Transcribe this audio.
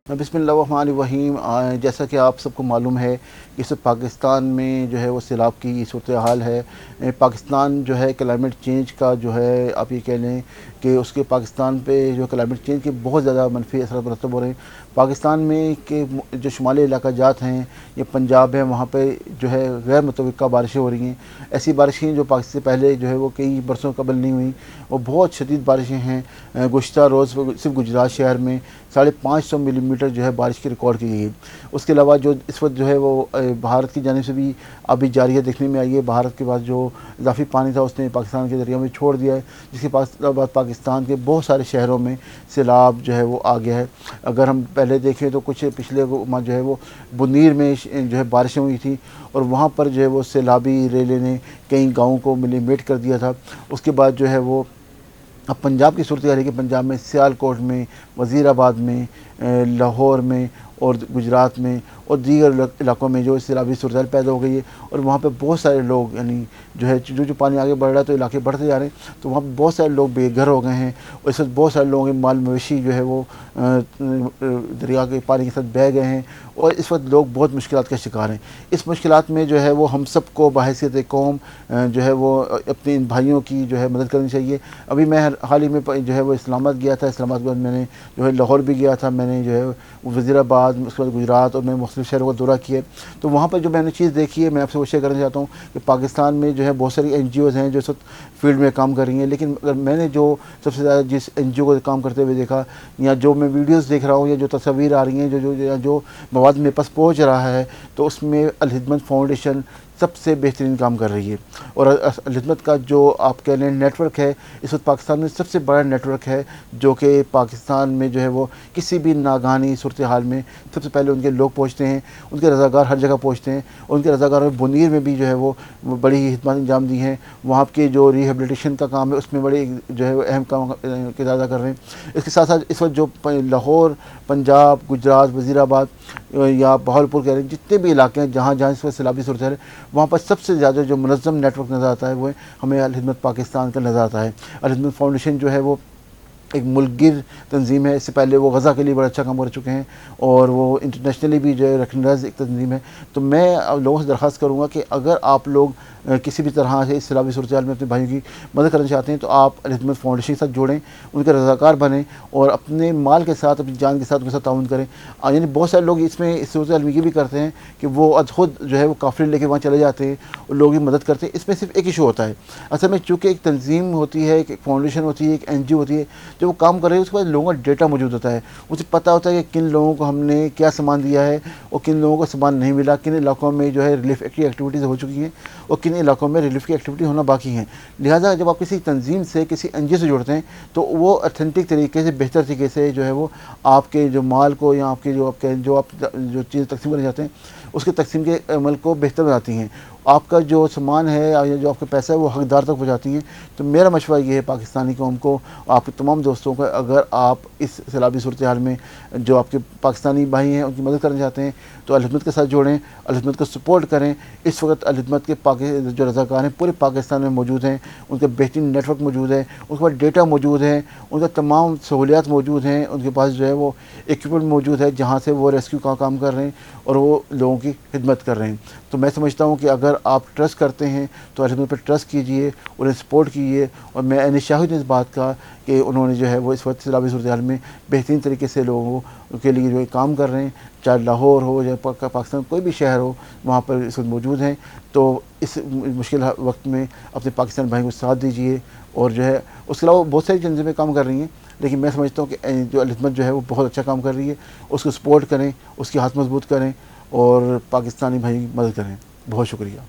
बिस्मिल्लाहिर्रहमानिर्रहीम। जैसा कि आप सबको मालूम है कि इस पाकिस्तान में जो है वो सैलाब की सूरत हाल है। पाकिस्तान जो है क्लाइमेट चेंज का जो है आप ये कह लें कि उसके पाकिस्तान पे जो क्लाइमेट चेंज के बहुत ज़्यादा मनफी असर मरतब हो रहे हैं। पाकिस्तान में के जो शुमाली इलाका जात हैं, ये पंजाब है, वहाँ पे जो है गैर मुतवक्का बारिशें हो रही हैं। ऐसी बारिशें जो पाकिस्तान से पहले जो है वो कई बरसों कबल नहीं हुई, वो बहुत शदीद बारिशें हैं। गुज़श्ता रोज़ सिर्फ गुजरात शहर में 550 मिलीमीटर जो है बारिश की रिकॉर्ड की गई है। उसके अलावा जो इस वक्त जो है वो भारत की जानिब से भी अभी जारी देखने में आई है। भारत के पास जो इजाफी पानी था उसने पाकिस्तान के दरिया में छोड़ दिया है, जिसके बाद पाकिस्तान के बहुत सारे शहरों में सैलाब जो है वो आ गया है। अगर हम पहले देखें तो कुछ पिछले जो है वो बुनीर में जो है बारिशें हुई थी और वहाँ पर जो है वो सैलाबी रेले ने कई गाँवों को मिलीमेट कर दिया था। उसके बाद जो है वो अब पंजाब की सूरत है कि पंजाब में सियालकोट में, वज़ीराबाद में, लाहौर में और गुजरात में और दीगर इलाकों में जो सैलाबी सूरत पैदा हो गई है। और वहाँ पे बहुत सारे लोग यानी जो है जो पानी आगे बढ़ रहा है तो इलाके बढ़ते जा रहे हैं, तो वहाँ पे बहुत सारे लोग बेघर हो गए हैं। और इस वक्त बहुत सारे लोगों के माल मवेशी जो है वो दरिया के पानी के साथ बह गए हैं और इस वक्त लोग बहुत मुश्किलात का शिकार हैं। इस मुश्किलात में जो है वो हम सबको बहैसियत कौम जो है वो अपने इन भाइयों की जो है मदद करनी चाहिए। अभी मैं हाल ही में जो है वो इस्लामाबाद गया था। इस्लामाबाद के बाद मैंने जो है लाहौर भी गया था, मैंने जो है वज़ीराबाद, उसके बाद गुजरात और मैं मुख्तलिफ शहरों का दौरा किया। तो वहाँ पर जो मैंने चीज़ देखी है मैं आपसे वो शेयर करना चाहता हूँ कि पाकिस्तान में जो है बहुत सारी NGOs हैं जो इस वक्त फील्ड में काम कर रही हैं। लेकिन अगर मैंने जो सबसे ज़्यादा जिस NGO को काम करते हुए देखा या जो मैं वीडियोस देख रहा हूँ या जो तस्वीर आ रही हैं, जो मवाद मेरे पास पहुँच रहा है, तो उसमें अल हिदमत फाउंडेशन सबसे बेहतरीन काम कर रही है। और अल हिदमत का जो आप कह लें नेटवर्क है, इस वक्त पाकिस्तान में सबसे बड़ा नेटवर्क है जो कि पाकिस्तान में जो है वो किसी भी नागानी सूरत हाल में सबसे पहले उनके लोग पहुँचते हैं, उनके रज़ाकार हर जगह पहुँचते हैं। उनके रज़ाकारों में बुनीर में भी जो है वो बड़ी हिदमत अंजाम दी हैं। वहाँ के जो रिहेबिलिटेशन का काम है उसमें बड़े जो है अहम काम किरदार अदा कर रहे हैं। इसके साथ साथ इस वक्त जो लाहौर, पंजाब, गुजरात, वज़ीराबाद या बहावलपुर कह रहे हैं, जितने भी इलाके हैं जहाँ जहाँ इस वक्त सैलाबी सूरत है, वहाँ पर सबसे ज़्यादा जो मुनज़्ज़म नेटवर्क नज़र आता है वो हमें अल हिदमत पाकिस्तान का नज़र आता है। अल हिदमत फाउंडेशन जो है वो एक मुल्कगिर तंजीम है। इससे पहले वो गज़ा के लिए बड़ा अच्छा काम कर चुके हैं और वो इंटरनेशनली भी जो है रिकग्नाइज़ एक तंजीम है। तो मैं लोगों से दरख्वास्त करूँगा कि अगर आप लोग किसी भी तरह से इस सैलाबी सूरत हाल में अपने भाइयों की मदद करना चाहते हैं तो आप अल हिदमत फाउंडेशन के साथ जुड़ें, उनके रज़ाकार बनें और अपने माल के साथ, अपनी जान के साथ उनके साथ ताउन करें। यानी बहुत सारे लोग इसमें इस सूरत हाल में ये भी करते हैं कि वो खुद जो है वो काफ़िले लेके वहाँ चले जाते हैं और लोगों की मदद करते हैं। इसमें सिर्फ एक इशू होता है, असल में चूँकि एक तंजीम होती है, एक फाउंडेशन होती है, एक NGO होती है, जो वो काम कर रहे हैं उसके बाद लोगों का डेटा मौजूद होता है। उसे पता होता है कि किन लोगों को हमने क्या सामान दिया है और किन लोगों को सामान नहीं मिला, किन इलाकों में जो है रिलीफ की एक्टिविटीज़ हो चुकी हैं और किन इलाकों में रिलीफ की एक्टिविटी होना बाकी हैं। लिहाजा जब आप किसी तंजीम से, किसी NGO से जुड़ते हैं तो वो ऑथेंटिक तरीके से, बेहतर तरीके से जो है वो आपके जो माल को या आपके जो आप जो चीज़ तकसीम करना चाहते हैं उसके तकसीम के अमल को बेहतर बनाती हैं। आपका जो सामान है या जो आपका पैसा है वो हकदार तक पहुँचाती हैं। तो मेरा मशवरा ये है पाकिस्तानी कौम को, आपके तमाम दोस्तों को, अगर आप इस सैलाबी सूरत हाल में जो आपके पाकिस्तानी भाई हैं उनकी मदद करना चाहते हैं तो अल हिदमत के साथ जोड़ें, अल हिदमत को सपोर्ट करें। इस वक्त अल हिदमत के जो रज़ाकार हैं पूरे पाकिस्तान में मौजूद हैं, उनके बेहतरीन नेटवर्क मौजूद है, उनके पास डेटा मौजूद है, उनका तमाम सहूलियात मौजूद हैं, उनके पास जो है वो इक्विपमेंट मौजूद है जहाँ से वो रेस्क्यू का काम कर रहे हैं और वो लोगों की खिदमत कर रहे हैं। तो मैं समझता हूँ कि अगर आप ट्रस्ट करते हैं तो अल हिदमत पर ट्रस्ट कीजिए, उन्हें सपोर्ट कीजिए। और मैं शाहिद इस बात का कि उन्होंने जो है वो इस वक्त सैलाबी सूरत हाल में बेहतरीन तरीके से लोगों के लिए जो काम कर रहे हैं, चाहे लाहौर हो या पाकिस्तान कोई भी शहर हो, वहाँ पर इस वक्त मौजूद हैं। तो इस मुश्किल वक्त में अपने पाकिस्तान भाई को साथ दीजिए। और जो है उसके अलावा बहुत सारी तंजीमें काम कर रही हैं, लेकिन मैं समझता हूँ कि जो अल हिदमत जो है वो बहुत अच्छा काम कर रही है, उसको सपोर्ट करें, उसकी हाथ मजबूत करें और पाकिस्तानी भाई की मदद करें। बहुत शुक्रिया।